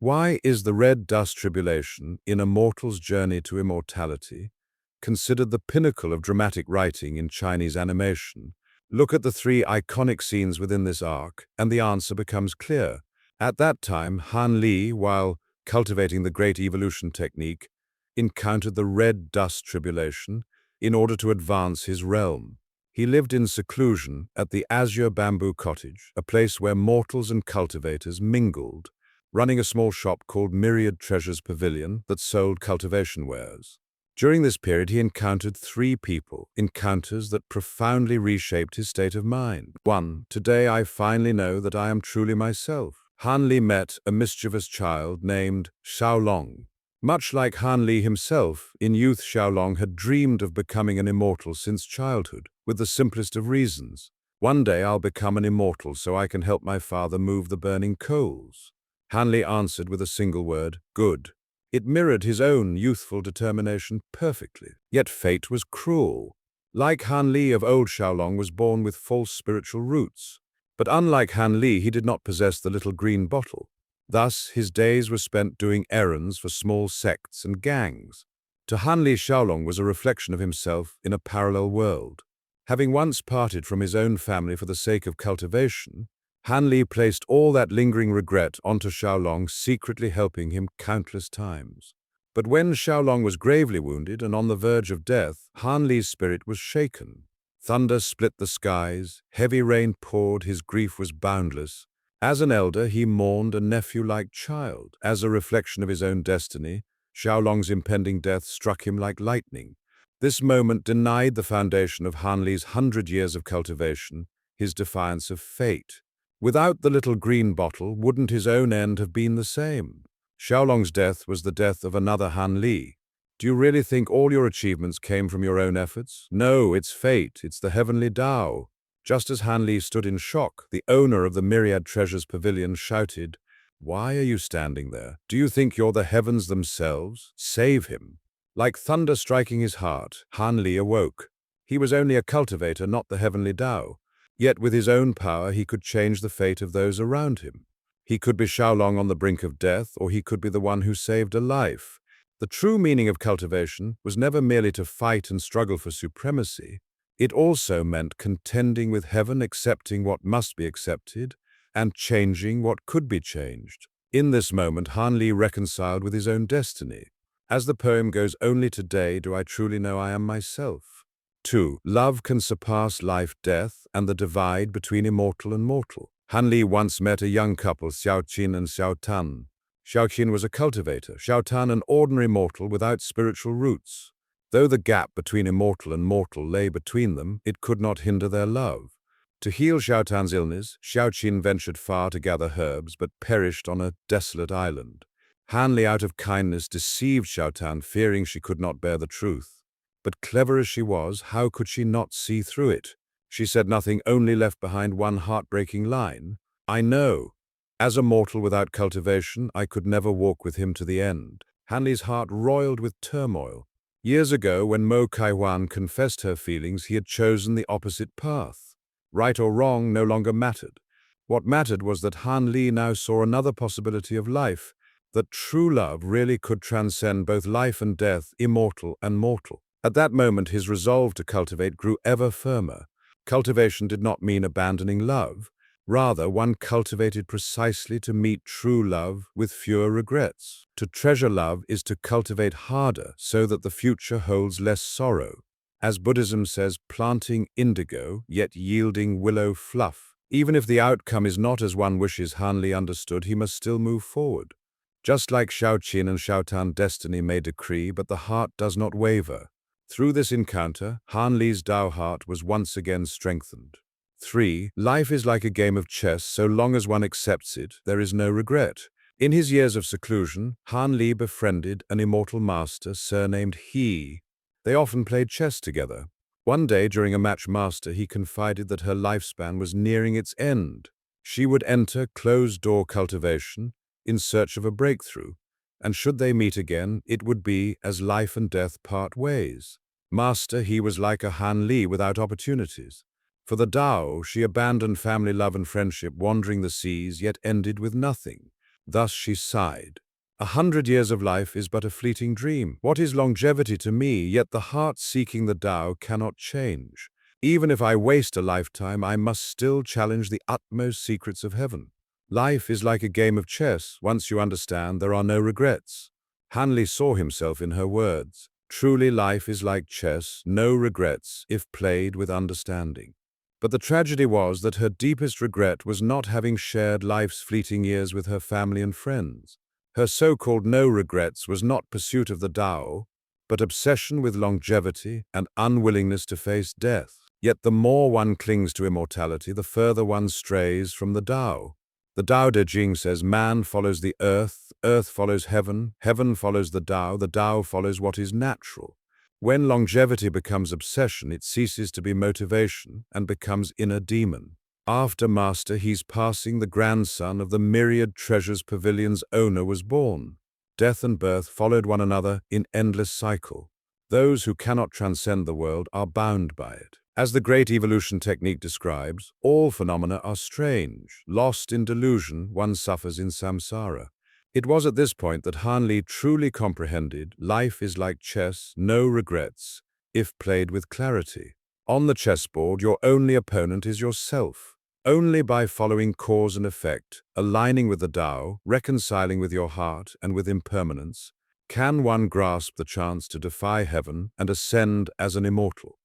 Why is the Red Dust Tribulation in A Mortal's Journey to Immortality considered the pinnacle of dramatic writing in Chinese animation? Look at the three iconic scenes within this arc, and the answer becomes clear. At that time, Han Li, while cultivating the Great Evolution technique, encountered the Red Dust Tribulation in order to advance his realm. He lived in seclusion at the Azure Bamboo Cottage, a place where mortals and cultivators mingled, running a small shop called Myriad Treasures Pavilion that sold cultivation wares. During this period, he encountered three people, encounters that profoundly reshaped his state of mind. 1. Today I finally know that I am truly myself. Han Li met a mischievous child named Xiao Long. Much like Han Li himself, in youth Xiao Long had dreamed of becoming an immortal since childhood, with the simplest of reasons. One day I'll become an immortal so I can help my father move the burning coals. Han Li answered with a single word, good. It mirrored his own youthful determination perfectly. Yet fate was cruel. Like Han Li of old, Xiao Long was born with false spiritual roots. But unlike Han Li, he did not possess the little green bottle. Thus, his days were spent doing errands for small sects and gangs. To Han Li, Xiao Long was a reflection of himself in a parallel world. Having once parted from his own family for the sake of cultivation, Han Li placed all that lingering regret onto Xiao Long, secretly helping him countless times. But when Xiao Long was gravely wounded and on the verge of death, Han Li's spirit was shaken. Thunder split the skies, heavy rain poured, his grief was boundless. As an elder, he mourned a nephew-like child. As a reflection of his own destiny, Xiao Long's impending death struck him like lightning. This moment denied the foundation of Han Li's 100 years of cultivation, his defiance of fate. Without the little green bottle, wouldn't his own end have been the same? Xiao Long's death was the death of another Han Li. Do you really think all your achievements came from your own efforts? No, it's fate, it's the heavenly Tao. Just as Han Li stood in shock, the owner of the Myriad Treasures Pavilion shouted, "Why are you standing there? Do you think you're the heavens themselves? Save him." Like thunder striking his heart, Han Li awoke. He was only a cultivator, not the heavenly Tao. Yet with his own power, he could change the fate of those around him. He could be Xiao Long on the brink of death, or he could be the one who saved a life. The true meaning of cultivation was never merely to fight and struggle for supremacy. It also meant contending with heaven, accepting what must be accepted, and changing what could be changed. In this moment, Han Li reconciled with his own destiny. As the poem goes, only today do I truly know I am myself. 2. Love can surpass life, death, and the divide between immortal and mortal. Han Li once met a young couple, Xiaoqin and Xiaotan. Xiaoqin was a cultivator, Xiaotan an ordinary mortal without spiritual roots. Though the gap between immortal and mortal lay between them, it could not hinder their love. To heal Xiaotan's illness, Xiaoqin ventured far to gather herbs, but perished on a desolate island. Han Li, out of kindness, deceived Xiaotan, fearing she could not bear the truth. But clever as she was, how could she not see through it? She said nothing, only left behind one heartbreaking line. "I know. As a mortal without cultivation, I could never walk with him to the end." Han Li's heart roiled with turmoil. Years ago, when Mo Kaiwan confessed her feelings, he had chosen the opposite path. Right or wrong no longer mattered. What mattered was that Han Li now saw another possibility of life, that true love really could transcend both life and death, immortal and mortal. At that moment, his resolve to cultivate grew ever firmer. Cultivation did not mean abandoning love. Rather, one cultivated precisely to meet true love with fewer regrets. To treasure love is to cultivate harder so that the future holds less sorrow. As Buddhism says, planting indigo, yet yielding willow fluff. Even if the outcome is not as one wishes, Han Li understood he must still move forward. Just like Xiaoqin and Xiaotan, destiny may decree, but the heart does not waver. Through this encounter, Han Li's Dao heart was once again strengthened. 3. Life is like a game of chess. So long as one accepts it, there is no regret. In his years of seclusion, Han Li befriended an immortal master surnamed He. They often played chess together. One day, during a match, Master He confided that her lifespan was nearing its end. She would enter closed-door cultivation in search of a breakthrough, and should they meet again, it would be as life and death part ways. Master He was like a Han Li without opportunities. For the Tao, she abandoned family love and friendship, wandering the seas, yet ended with nothing. Thus she sighed. 100 years of life is but a fleeting dream. What is longevity to me? Yet the heart seeking the Tao cannot change. Even if I waste a lifetime, I must still challenge the utmost secrets of heaven. Life is like a game of chess. Once you understand, there are no regrets. Han Li saw himself in her words. Truly, life is like chess, no regrets, if played with understanding. But the tragedy was that her deepest regret was not having shared life's fleeting years with her family and friends. Her so-called no regrets was not pursuit of the Tao, but obsession with longevity and unwillingness to face death. Yet the more one clings to immortality, the further one strays from the Tao. The Tao Te Ching says man follows the earth follows heaven, heaven follows the Tao follows what is natural. When longevity becomes obsession, it ceases to be motivation and becomes inner demon. After Master He's passing, the grandson of the myriad treasures pavilion's owner was born. Death and birth followed one another in endless cycle. Those who cannot transcend the world are bound by it. As the great evolution technique describes, all phenomena are strange. Lost in delusion, one suffers in samsara. It was at this point that Han Li truly comprehended life is like chess, no regrets, if played with clarity. On the chessboard, your only opponent is yourself. Only by following cause and effect, aligning with the Tao, reconciling with your heart and with impermanence, can one grasp the chance to defy heaven and ascend as an immortal.